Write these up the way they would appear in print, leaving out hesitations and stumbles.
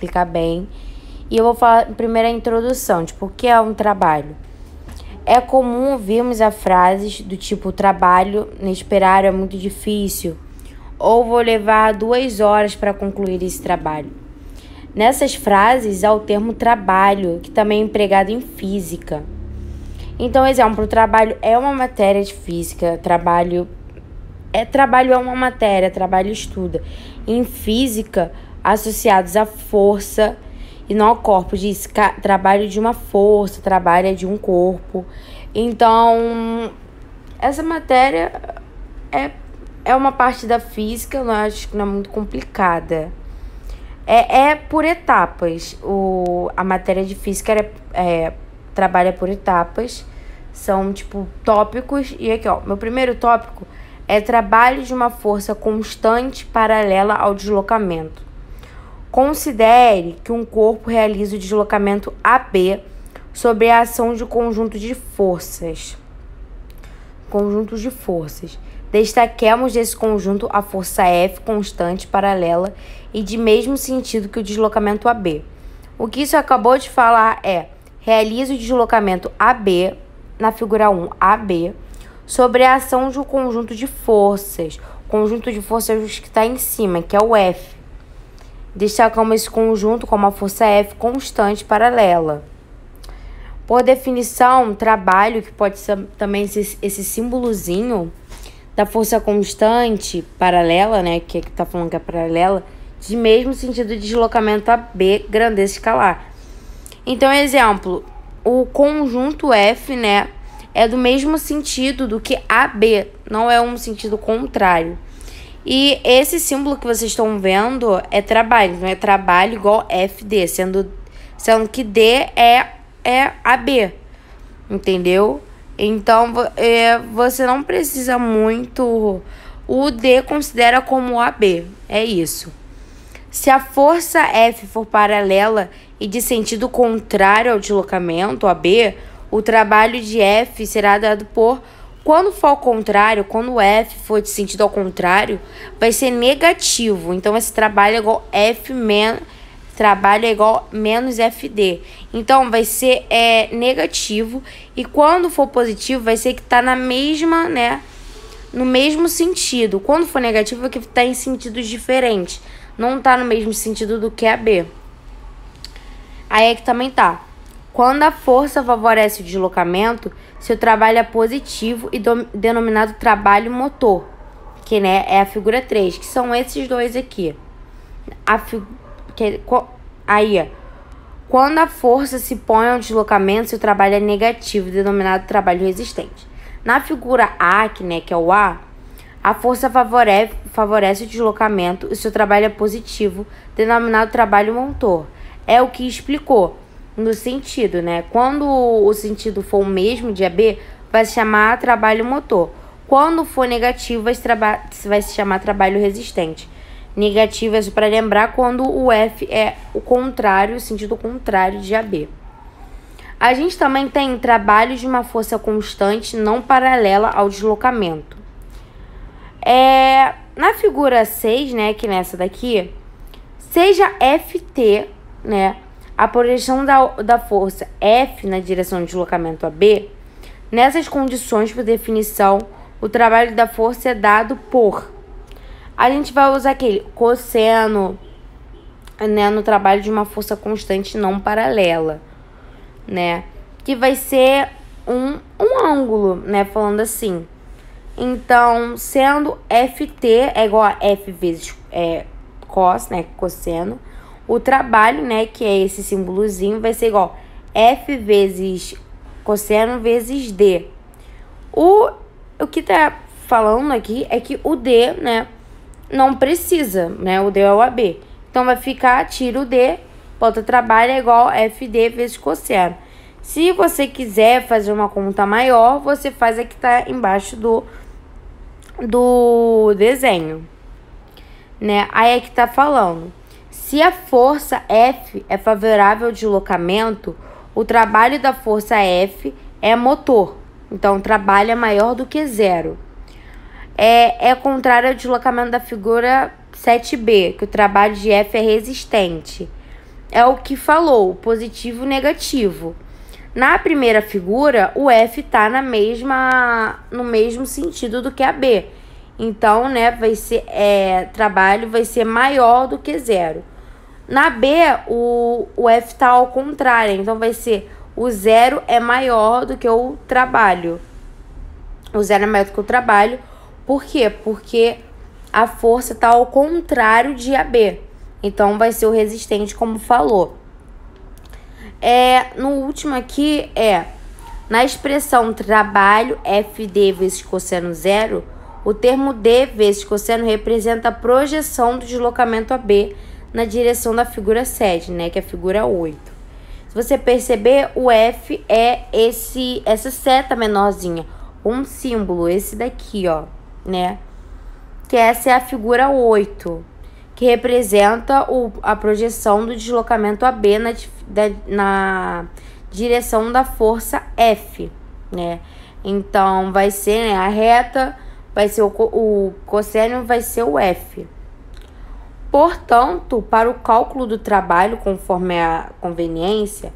explicar bem. E eu vou falar primeiro a introdução, tipo, o que é um trabalho. É comum ouvirmos a frases do tipo, trabalho neste horário é muito difícil, ou vou levar 2 horas para concluir esse trabalho. Nessas frases há o termo trabalho, que também é empregado em física. Então, exemplo, trabalho é uma matéria de física, trabalho é uma matéria, trabalho estuda. Em física, associados à força e não ao corpo, diz trabalho de uma força, trabalho de um corpo. Então, essa matéria é uma parte da física, eu acho que não é muito complicada. É por etapas. A matéria de física trabalha por etapas. São, tipo, tópicos. E aqui, ó, meu primeiro tópico é trabalho de uma força constante paralela ao deslocamento. Considere que um corpo realiza o deslocamento AB sobre a ação de conjuntos de forças. Destaquemos desse conjunto a força F constante paralela e de mesmo sentido que o deslocamento AB. O que isso acabou de falar é: realiza o deslocamento AB, na figura 1, AB, sobre a ação de um conjunto de forças. O conjunto de forças que está em cima, que é o F. Destacamos esse conjunto como a força F constante paralela. Por definição, trabalho, que pode ser também esse símbolozinho da força constante paralela, né, que tá falando que é paralela, de mesmo sentido de deslocamento AB, grandeza escalar. Então, exemplo, o conjunto F, né, é do mesmo sentido do que AB, não é um sentido contrário. E esse símbolo que vocês estão vendo é trabalho, não é trabalho igual FD, sendo que D é AB, entendeu? Então, você não precisa muito. O D considera como AB, é isso. Se a força F for paralela e de sentido contrário ao deslocamento AB, o trabalho de F será dado por... Quando for ao contrário, quando o F for de sentido ao contrário, vai ser negativo. Então, esse trabalho é igual trabalho é igual menos FD. Então, vai ser negativo. E quando for positivo, vai ser que está na mesma, né? No mesmo sentido. Quando for negativo, é que está em sentidos diferentes. Não está no mesmo sentido do que a B. Aí é que também tá. Quando a força favorece o deslocamento, seu trabalho é positivo e denominado trabalho motor, que, né, é a figura 3, que são esses dois aqui. Quando a força se põe ao deslocamento, seu trabalho é negativo, denominado trabalho resistente. Na figura A, que é o A, a força favorece o deslocamento e seu trabalho é positivo, denominado trabalho motor. É o que explicou. No sentido, né? Quando o sentido for o mesmo de AB, vai se chamar trabalho motor. Quando for negativo, vai se chamar trabalho resistente. Negativo é para lembrar quando o F é o contrário, o sentido contrário de AB. A gente também tem trabalho de uma força constante não paralela ao deslocamento. Na figura 6, né, que nessa daqui, seja FT, né, a projeção da força F na direção do deslocamento AB, nessas condições, por definição, o trabalho da força é dado por... A gente vai usar aquele cosseno, né, no trabalho de uma força constante não paralela, né, que vai ser um ângulo, né, falando assim. Então, sendo FT é igual a F vezes cos, né, cosseno, o trabalho, né, que é esse símbolozinho, vai ser igual F vezes cosseno vezes D. O que tá falando aqui é que o D, né, não precisa, né, o D é o AB. Então, vai ficar, tira o D, bota trabalho é igual FD vezes cosseno. Se você quiser fazer uma conta maior, você faz a que tá embaixo do desenho, né? Aí é que tá falando. Se a força F é favorável ao deslocamento, o trabalho da força F é motor. Então, o trabalho é maior do que zero. É contrário ao deslocamento da figura 7B, que o trabalho de F é resistente. é o que falou, positivo e negativo. Na primeira figura, o F está no mesmo sentido do que a B. Então, né, vai ser, trabalho vai ser maior do que 0. Na B, o F está ao contrário. Então, vai ser o 0 é maior do que o trabalho. O 0 é maior do que o trabalho. Por quê? Porque a força está ao contrário de AB. Então, vai ser o resistente, como falou. No último aqui na expressão trabalho FD vezes cosseno 0, o termo D vezes cosseno representa a projeção do deslocamento AB na direção da figura 7, né, que é a figura 8. Se você perceber, o F é essa seta menorzinha, um símbolo, esse daqui, ó, né, que essa é a figura 8. Que representa a projeção do deslocamento AB na direção da força F, né? Então, vai ser, né, a reta, vai ser o cosseno, vai ser o F. Portanto, para o cálculo do trabalho, conforme a conveniência,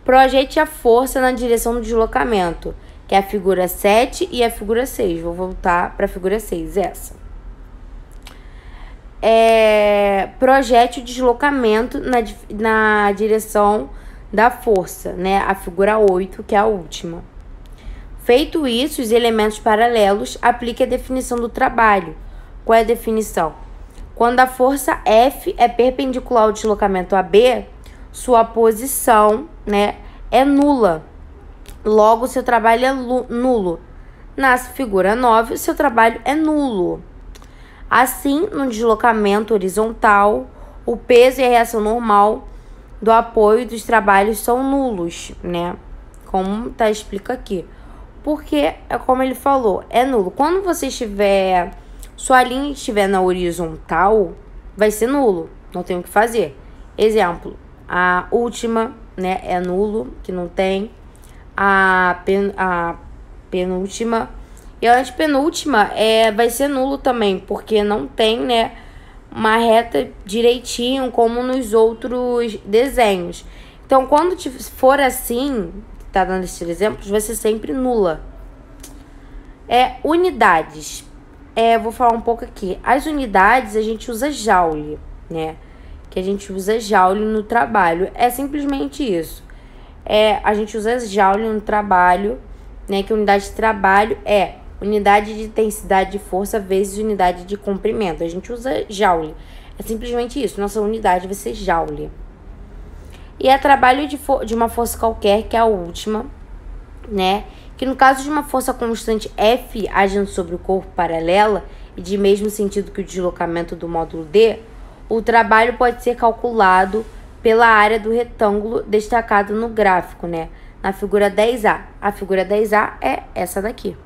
projete a força na direção do deslocamento, que é a figura 7 e a figura 6. Vou voltar para a figura 6, essa. Projete o deslocamento na direção da força, né? A figura 8, que é a última. Feito isso, os elementos paralelos, aplique a definição do trabalho. Qual é a definição? Quando a força F é perpendicular ao deslocamento AB, sua posição, né, é nula. Logo, seu trabalho é nulo. Na figura 9, seu trabalho é nulo. Assim, no deslocamento horizontal, o peso e a reação normal do apoio dos trabalhos são nulos, né? Como explica aqui. Porque, como ele falou, é nulo. Quando você sua linha estiver na horizontal, vai ser nulo. Não tem o que fazer. Exemplo, a última, né, é nulo, que não tem. A penúltima e a antepenúltima vai ser nulo também, porque não tem, né, uma reta direitinho como nos outros desenhos. Então, quando for assim, tá dando esses exemplos, vai ser sempre nula. Unidades. Vou falar um pouco aqui. As unidades a gente usa joule, né? Que a gente usa joule no trabalho. É simplesmente isso. A gente usa joule no trabalho, né? Que a unidade de trabalho é unidade de intensidade de força vezes unidade de comprimento. A gente usa joule. É simplesmente isso. Nossa unidade vai ser joule. E é trabalho de uma força qualquer, que é a última, né? Que no caso de uma força constante F agindo sobre o corpo paralela e de mesmo sentido que o deslocamento do módulo D, o trabalho pode ser calculado pela área do retângulo destacado no gráfico, né? Na figura 10A. A figura 10A é essa daqui,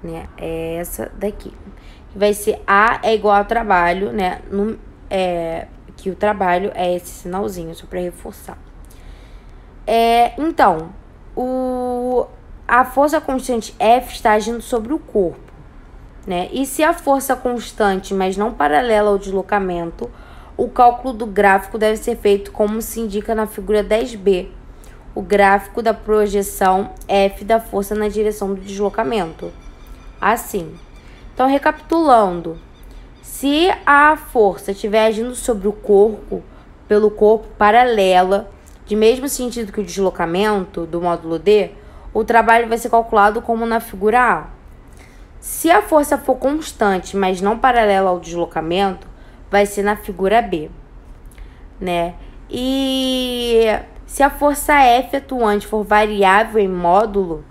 né? É essa daqui. Vai ser A é igual ao trabalho, né? Que o trabalho é esse sinalzinho, só para reforçar. Então, a força constante F está agindo sobre o corpo, né? E se a força constante, mas não paralela ao deslocamento, o cálculo do gráfico deve ser feito como se indica na figura 10B, o gráfico da projeção F da força na direção do deslocamento. Assim. Então, recapitulando, se a força estiver agindo sobre o corpo, pelo corpo paralela, de mesmo sentido que o deslocamento do módulo D, o trabalho vai ser calculado como na figura A. Se a força for constante, mas não paralela ao deslocamento, vai ser na figura B, né? E se a força F atuante for variável em módulo,